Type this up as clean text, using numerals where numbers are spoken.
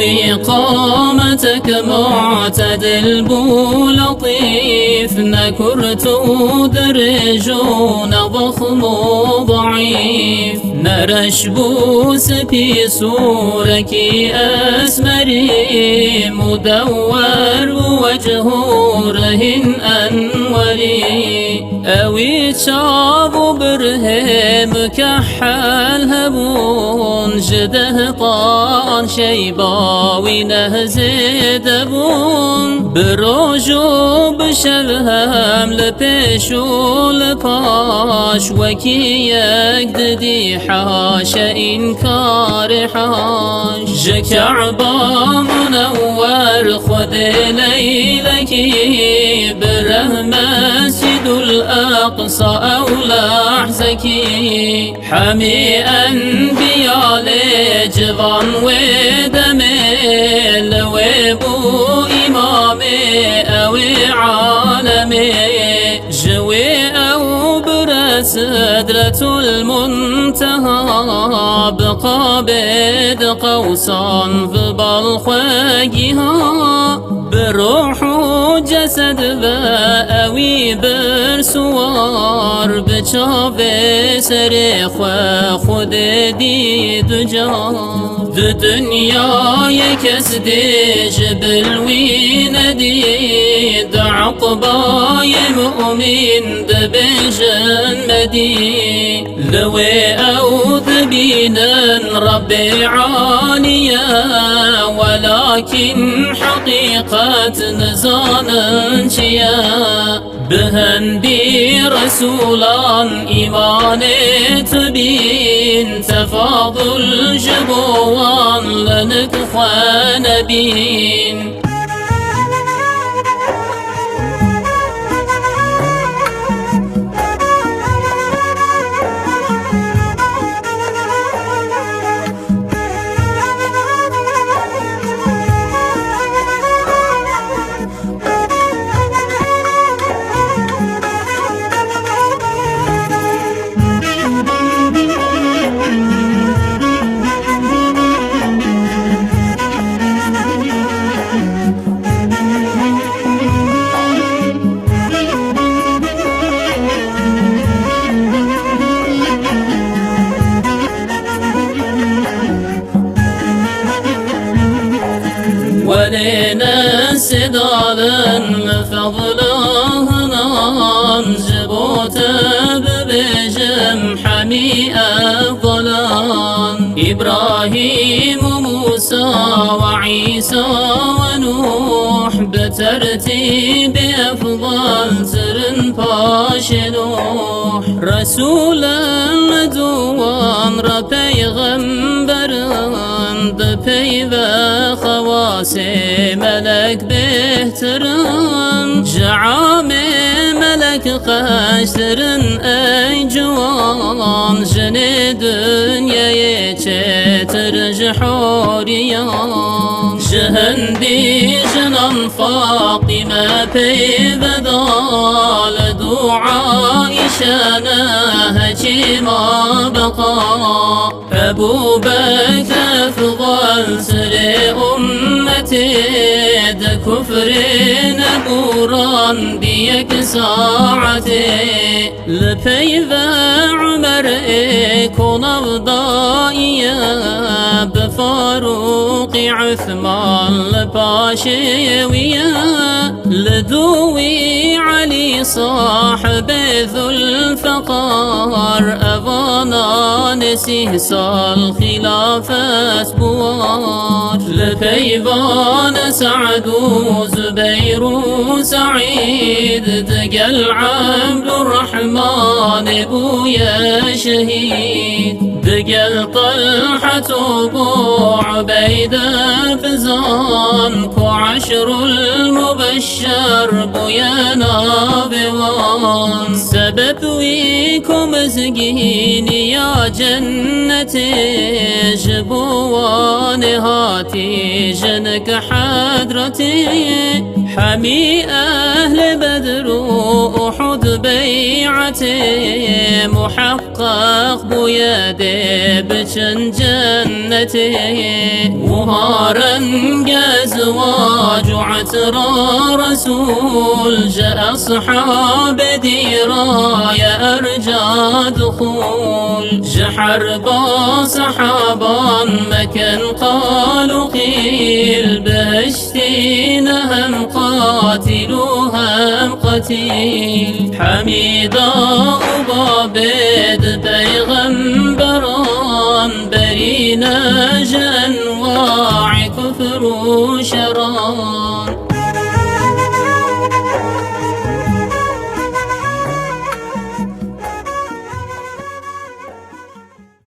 وقامتك معتدل بو لطيف، نكرت درجون ضخم ضعيف، نرش بوس في صورك أسمري، مدور وجهه رهن أنوري، أوي شاب برهم كحل هبون، جده طان شيباوي نهزد بون، بروجو بشلهم لبيشو لباش، وكي يقددي حاش إنكار حاش، جكعبا منور خذ ليلكي، بره مسجد الأقصى أو لحزكي، حمي أنبياء لجبان ودمي، لويبو إمامي أو عالمي، جوي أو برسدرة المنتهى، بقابد قوسان في بالخوجها، بروح وجسد بأوي برسوار، بشاف سريخ وخد دي دجار، دو دنيا يكسدي جبل ويندي، دعقباي مؤمن دبجن مدي، لوي أو ذبينا ربي عاليا، ولكن حقيقة نزانا شيا، بهندي رسولان إيماني تبين، تفاضل جبوان لنكخى نبين. ولينا سدالا فضله ننجبوت ببجم حمي الظلام، إبراهيم موسى وعيسى ونوح، بترتيب أفضل سر فاشنوح، رسولا مدوان ربيغمبران، ببيبا خواسي ملك بهتران، جعام ملك قشر أي جوان، جني دنيا يتر جحوريان، جهندي جنان فاطمة بيبدال، دعاء شانها ما بقى، أبو بكر أفضل سر أمتي، د كفر نبوران بيك ساعتي، لبيبا عمر يكون أفضائيا، بفاروق عثمان لباشويا، لدوي علي صاحب ذو الفقار، أفانا نسيه صال خلافة بوار، لبيبان سعد وزبير وسعيد، دقل عبد الرحمن بويا شهيد، دقل طلحة وابو عبيدة فزان، كعشر المبشر بويا نابوان، سبب ويكم زقين يا جنتي، جبوان هاتي جنك حضرتي، حمي أهل بدر وأحد بيعته محقق بيده بچن جنته وهارا زواج عترى رسول جاء أصحاب دراية أرجى دخول جحر با صحابا مكان قالوا قيل بهشتين هم قاتل هم قتيل حميدا وبابد بيغمبران برينا جنواع كفر وشران